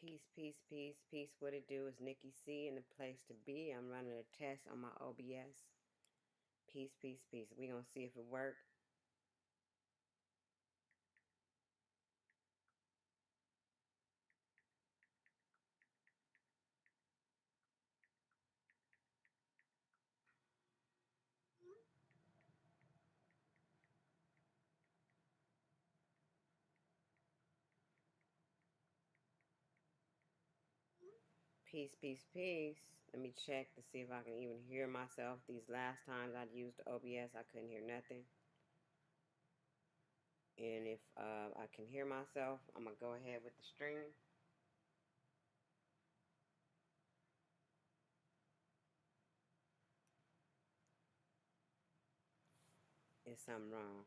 Peace, peace, peace, peace. What it do is Nikki C in the place to be. I'm running a test on my OBS. Peace, peace, peace. We gonna see if it work. Peace, peace, peace. Let me check to see if I can even hear myself. These last times I'd used OBS, I couldn't hear nothing. And if I can hear myself, I'm gonna go ahead with the stream. Is something wrong?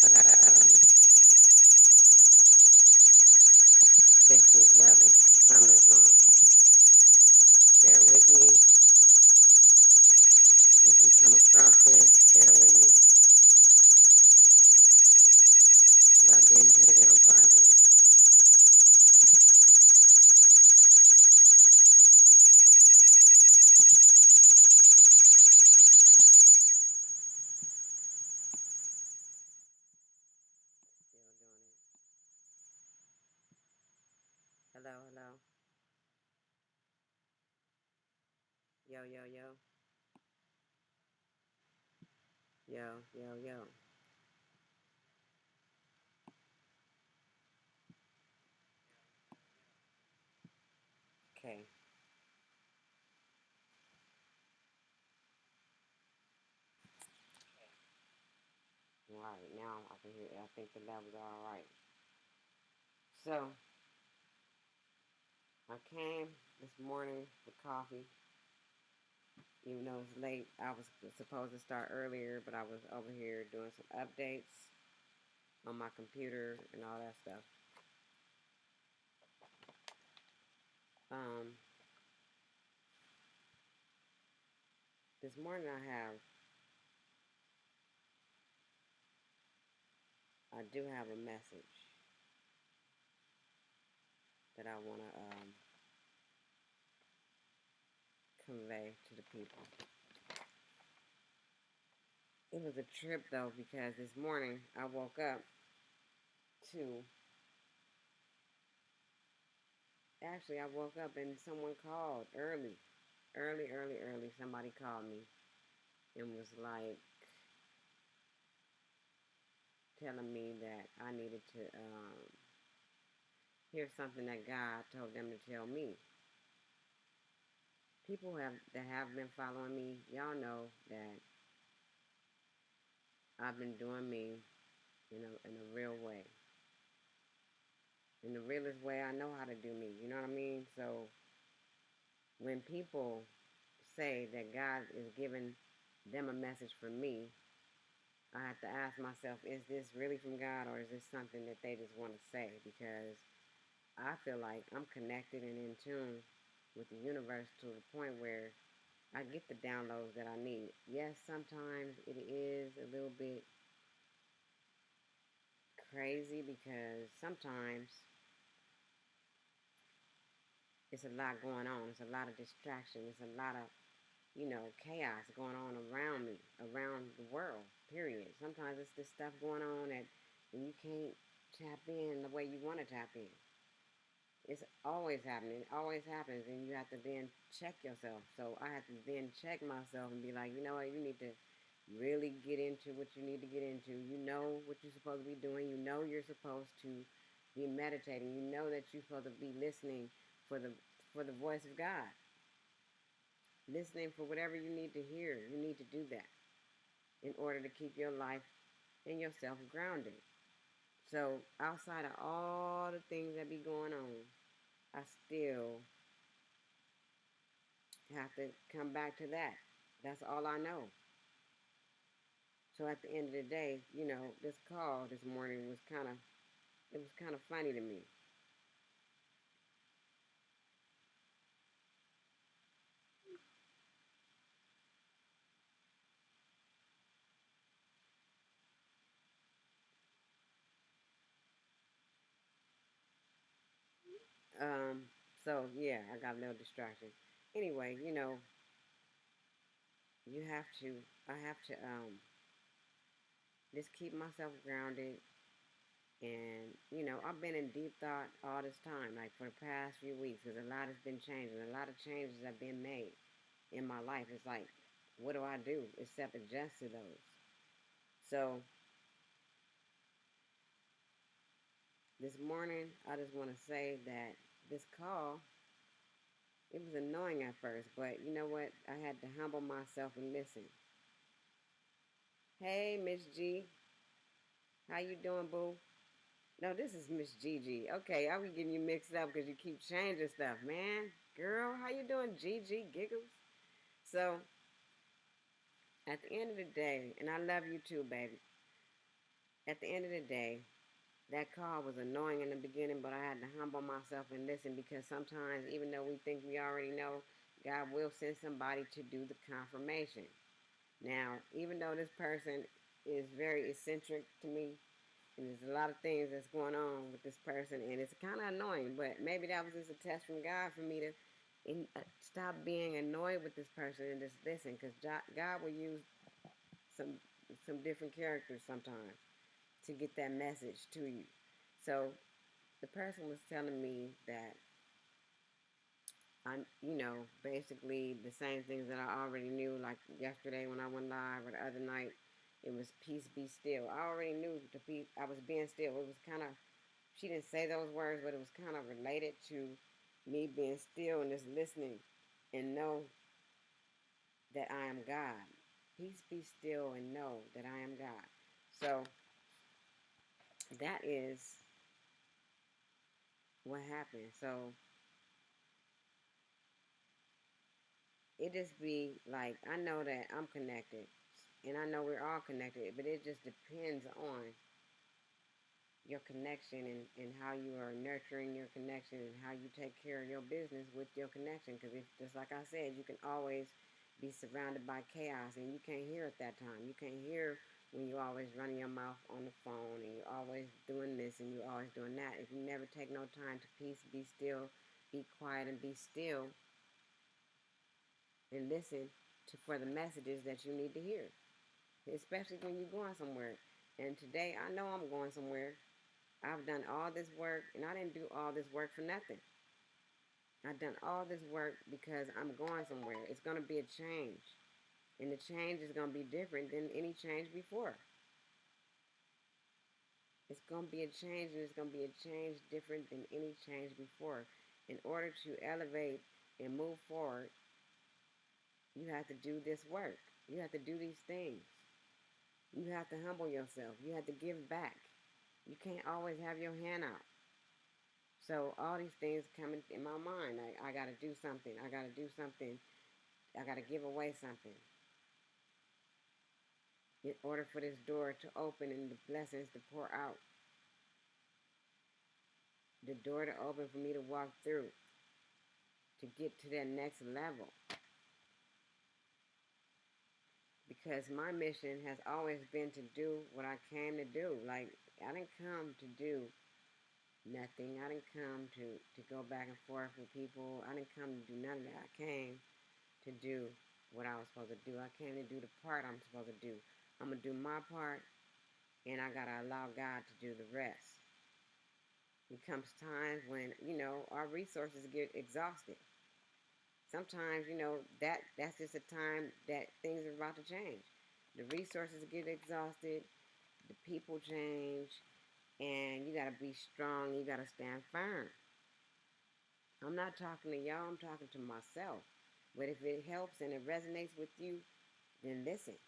I gotta fix these levels. Something is wrong. Bear with me. If you come across this, bear with me. Because I didn't put it on private. Still doing it. Hello, hello. Yo, yo, yo. Yo, yo, yo. Okay. Alright, now I can hear. I think the levels are alright. So, I came this morning with coffee. Even though it's late, I was supposed to start earlier, but I was over here doing some updates on my computer and all that stuff. Um, this morning I do have a message that I want to convey to the people. It was a trip though, because this morning I woke up to, actually I woke up and someone called early. Somebody called me and was like telling me that I needed to hear something that God told them to tell me. People that have been following me, y'all know that I've been doing me in a real way. In the realest way I know how to do me, you know what I mean? So when people say that God is giving them a message from me, I have to ask myself, is this really from God, or is this something that they just want to say? Because I feel like I'm connected and in tune with the universe to the point where I get the downloads that I need. Yes, sometimes it is a little bit crazy because sometimes it's a lot going on. It's a lot of distraction. It's a lot of, chaos going on around me, around the world, period. Sometimes it's this stuff going on that and you can't tap in the way you want to tap in. It's always happening. It always happens, and you have to then check yourself. So I have to then check myself and be like, you know what, you need to really get into what you need to get into. You know what you're supposed to be doing. You know you're supposed to be meditating. You know that you're supposed to be listening for the voice of God. Listening for whatever you need to hear. You need to do that in order to keep your life and yourself grounded. So outside of all the things that be going on, I still have to come back to that. That's all I know. So at the end of the day, this call this morning was it was kind of funny to me. Um, so yeah, I got a little distraction. Anyway, you have to, I have to, just keep myself grounded. And, I've been in deep thought all this time, like for the past few weeks, because a lot has been changing. A lot of changes have been made in my life. It's like, what do I do except adjust to those? So this morning, I just want to say that this call, it was annoying at first, but you know what? I had to humble myself and listen. Hey, Miss G, how you doing, boo? No, this is Miss Gigi. Okay, I was getting you mixed up because you keep changing stuff, man. Girl, how you doing, Gigi? Giggles. So, at the end of the day, and I love you too, baby. At the end of the day, that call was annoying in the beginning, but I had to humble myself and listen because sometimes, even though we think we already know, God will send somebody to do the confirmation. Now, even though this person is very eccentric to me, and there's a lot of things that's going on with this person, and it's kind of annoying, but maybe that was just a test from God for me to stop being annoyed with this person and just listen, because God will use some different characters sometimes to get that message to you. So the person was telling me that basically the same things that I already knew, like yesterday when I went live or the other night, it was peace be still. I already knew I was being still. It was kind of, she didn't say those words, but it was kind of related to me being still and just listening and know that I am God. Peace be still and know that I am God. So that is what happened. So it just be like, I know that I'm connected and I know we're all connected, but it just depends on your connection and how you are nurturing your connection and how you take care of your business with your connection. Because if, just like I said, you can always be surrounded by chaos and you can't hear at that time. You can't hear when you're always running your mouth on the phone and you're always doing this and you're always doing that. If you never take no time to peace, be still, be quiet, and be still, and listen for the messages that you need to hear, especially when you're going somewhere. And today, I know I'm going somewhere. I've done all this work, and I didn't do all this work for nothing. I've done all this work because I'm going somewhere. It's going to be a change, and the change is going to be different than any change before. It's going to be a change, and it's going to be a change different than any change before. In order to elevate and move forward, you have to do this work. You have to do these things. You have to humble yourself. You have to give back. You can't always have your hand out. So all these things come in my mind. I got to do something. I got to do something. I got to give away something in order for this door to open and the blessings to pour out. The door to open for me to walk through to get to that next level. Because my mission has always been to do what I came to do. Like, I didn't come to do nothing. I didn't come to go back and forth with people. I didn't come to do none of that. I came to do what I was supposed to do. I came to do the part I'm supposed to do. I'm going to do my part, and I got to allow God to do the rest. It comes times when, our resources get exhausted. Sometimes, that's just a time that things are about to change. The resources get exhausted, the people change, and you got to be strong. You got to stand firm. I'm not talking to y'all, I'm talking to myself. But if it helps and it resonates with you, then listen.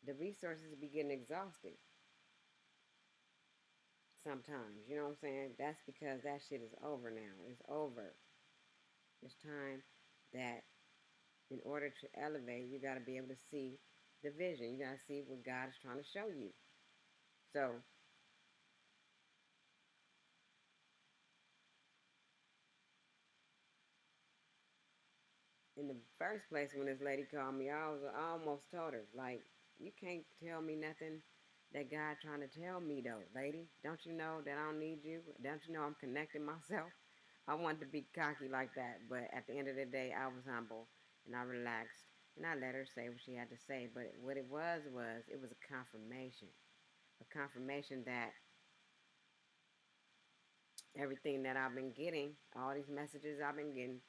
The resources be getting exhausted sometimes. You know what I'm saying? That's because that shit is over now. It's over. It's time that in order to elevate, you got to be able to see the vision. You got to see what God is trying to show you. So, in the first place, when this lady called me, I almost told her, like, you can't tell me nothing that God trying to tell me, though, lady. Don't you know that I don't need you? Don't you know I'm connecting myself? I wanted to be cocky like that, but at the end of the day, I was humble and I relaxed and I let her say what she had to say. But what it was it was a confirmation that everything that I've been getting, all these messages I've been getting,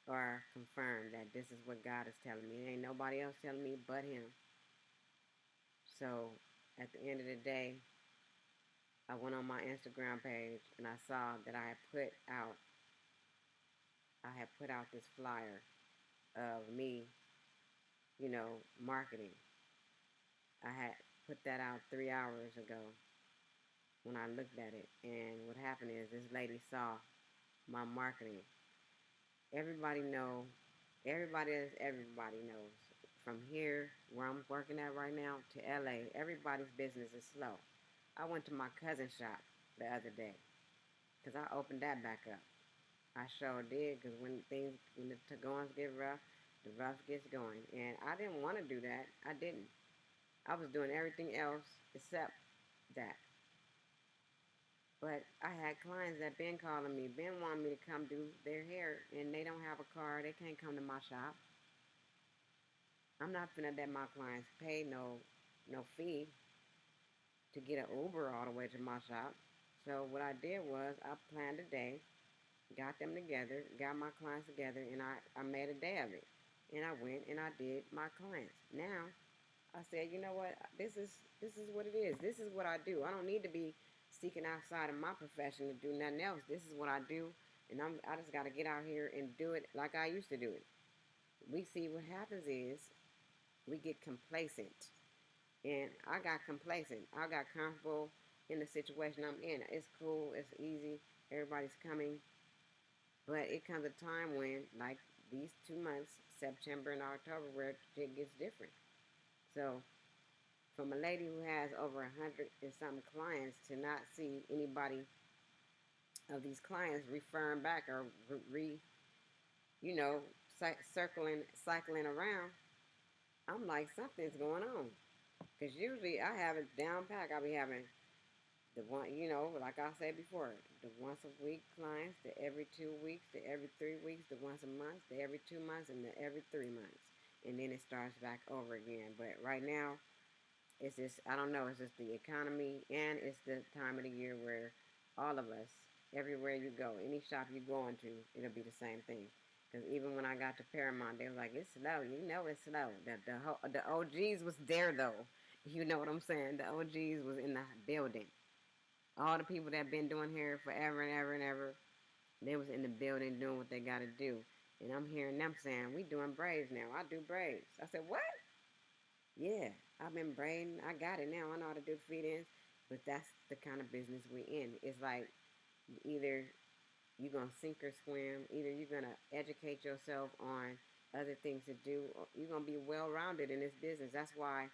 are confirmed that this is what God is telling me. There ain't nobody else telling me but Him. So at the end of the day, I went on my Instagram page and I saw that I had put out this flyer of me, marketing. I had put that out 3 hours ago when I looked at it. And what happened is this lady saw my marketing. Everybody knows. From here, where I'm working at right now, to LA, everybody's business is slow. I went to my cousin's shop the other day because I opened that back up. I sure did because when the goings get rough, the rough gets going. And I didn't want to do that. I didn't. I was doing everything else except that. But I had clients that been calling me, been wanting me to come do their hair, and they don't have a car. They can't come to my shop. I'm not finna let my clients pay no fee to get an Uber all the way to my shop. So what I did was I planned a day, got them together, got my clients together, and I made a day of it. And I went and I did my clients. Now I said, you know what? This is what it is. This is what I do. I don't need to be seeking outside of my profession to do nothing else. This is what I do, and I just got to get out here and do it like I used to do it. We see what happens is we get complacent, and I got complacent. I got comfortable in the situation I'm in. It's cool. It's easy. Everybody's coming, but it comes a time when, like these 2 months, September and October, where it gets different. So from a lady who has over 100 and some clients to not see anybody of these clients referring back or you know, cycling around, I'm like, something's going on. Because usually I have it down pack. I'll be having the one, like I said before, the once a week clients, the every 2 weeks, the every 3 weeks, the once a month, the every 2 months, and the every 3 months. And then it starts back over again. But right now, it's just, I don't know, it's just the economy and it's the time of the year where all of us, everywhere you go, any shop you go into, it'll be the same thing. Because even when I got to Paramount, they were like, it's slow. You know it's slow. The OGs was there, though. You know what I'm saying? The OGs was in the building. All the people that been doing hair forever and ever and ever, they was in the building doing what they got to do. And I'm hearing them saying, we doing braids now. I do braids. I said, what? Yeah, I've been braiding. I got it now. I know how to do feed-ins. But that's the kind of business we in. It's like either you're going to sink or swim. Either you're going to educate yourself on other things to do. Or you're going to be well-rounded in this business. That's why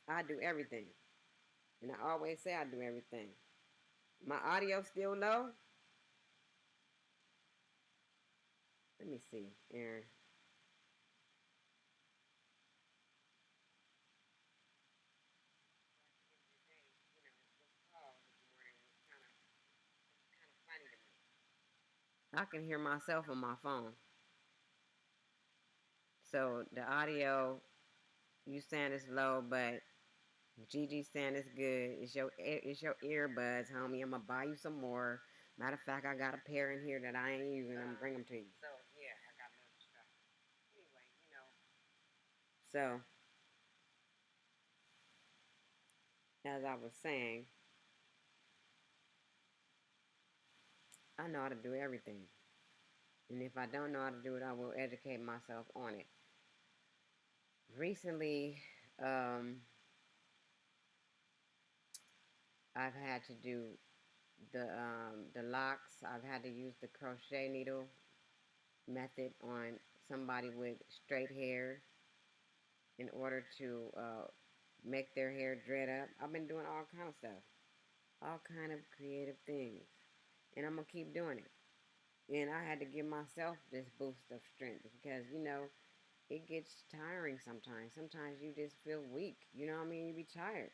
I do everything. And I always say I do everything. My audio still low? Let me see, Aaron. I can hear myself on my phone. So the audio, you saying it's low, but Gigi saying it's good. It's your earbuds, homie. I'm gonna buy you some more. Matter of fact, I got a pair in here that I ain't using. I'm gonna bring them to you. So yeah, I got no stuff. Anyway, So as I was saying, I know how to do everything, and if I don't know how to do it, I will educate myself on it. Recently, I've had to do the locks. I've had to use the crochet needle method on somebody with straight hair. in order to make their hair dread up. I've been doing all kind of stuff, all kind of creative things, and I'm gonna keep doing it. And I had to give myself this boost of strength because it gets tiring sometimes. Sometimes you just feel weak. You know what I mean? You be tired.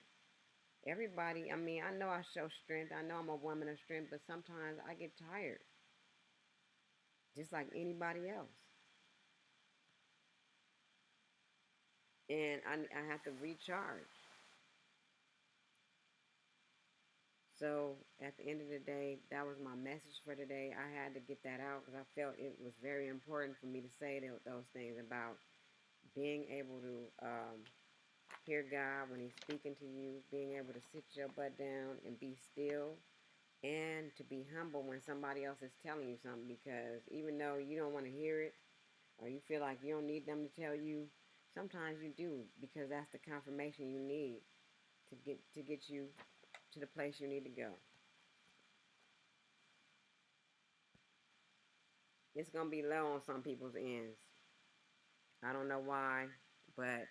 Everybody, I mean, I know I show strength. I know I'm a woman of strength, but sometimes I get tired, just like anybody else. And I have to recharge. So at the end of the day, that was my message for today. I had to get that out because I felt it was very important for me to say those things about being able to hear God when He's speaking to you, being able to sit your butt down and be still, and to be humble when somebody else is telling you something. Because even though you don't want to hear it or you feel like you don't need them to tell you, sometimes you do because that's the confirmation you need to get you to the place you need to go. It's gonna be low on some people's ends. I don't know why, but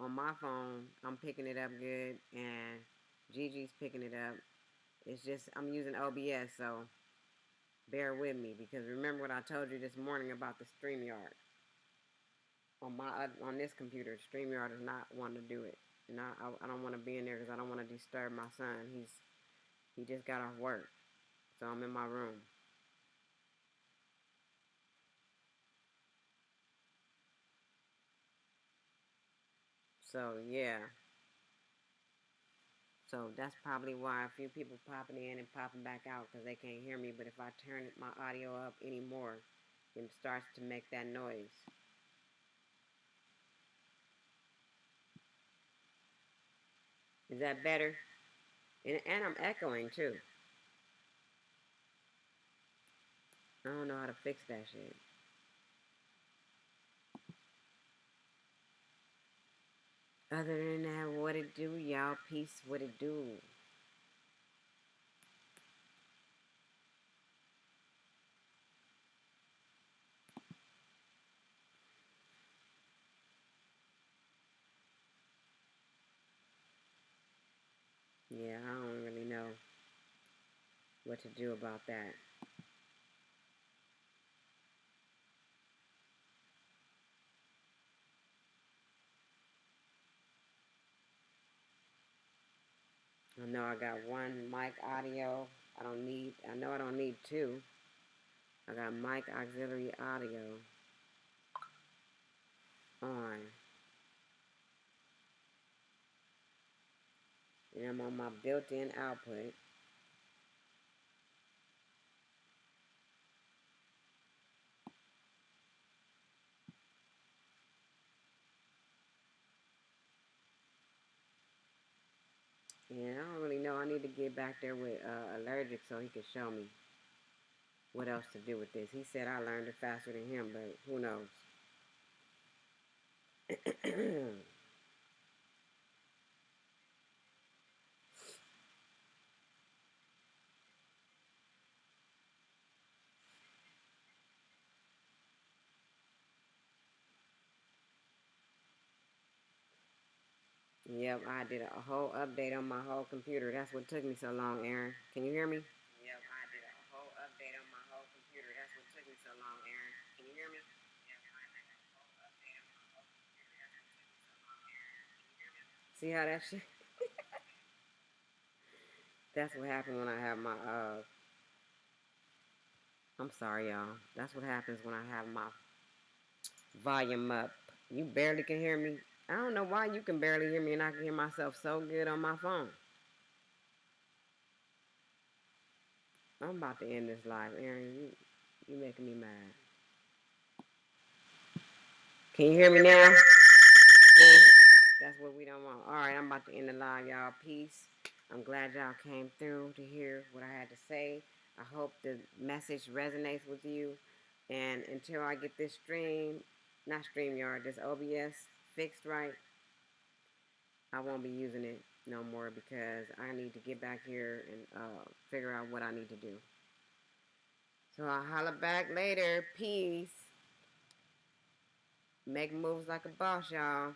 on my phone, I'm picking it up good, and Gigi's picking it up. It's just I'm using OBS, so bear with me because remember what I told you this morning about the StreamYard. On this computer, StreamYard is not wanting to do it, and I don't want to be in there because I don't want to disturb my son. He just got off work, so I'm in my room. So yeah. So that's probably why a few people popping in and popping back out because they can't hear me. But if I turn my audio up anymore, it starts to make that noise. Is that better? And I'm echoing too. I don't know how to fix that shit. Other than that, what it do, y'all? Peace, what it do? Yeah, I don't really know what to do about that. I know I got one mic audio. I know I don't need two. I got mic auxiliary audio on. And I'm on my built-in output. Yeah, I don't really know. I need to get back there with Allergic so he can show me what else to do with this. He said I learned it faster than him, but who knows? Yep, I did a whole update on my whole computer. That's what took me so long, Aaron. Can you hear me? Yep, I did a whole update on my whole computer. That's what took me so long, Aaron. Can you hear me? See how that shit? That's what happened when I have my I'm sorry, y'all. That's what happens when I have my volume up. You barely can hear me. I don't know why you can barely hear me and I can hear myself so good on my phone. I'm about to end this live, Aaron. You making me mad. Can you hear me now? Yeah, that's what we don't want. All right, I'm about to end the live, y'all. Peace. I'm glad y'all came through to hear what I had to say. I hope the message resonates with you. And until I get this not StreamYard, this OBS fixed right, I won't be using it no more because I need to get back here and figure out what I need to do. So I'll holler back later. Peace. Make moves like a boss, y'all.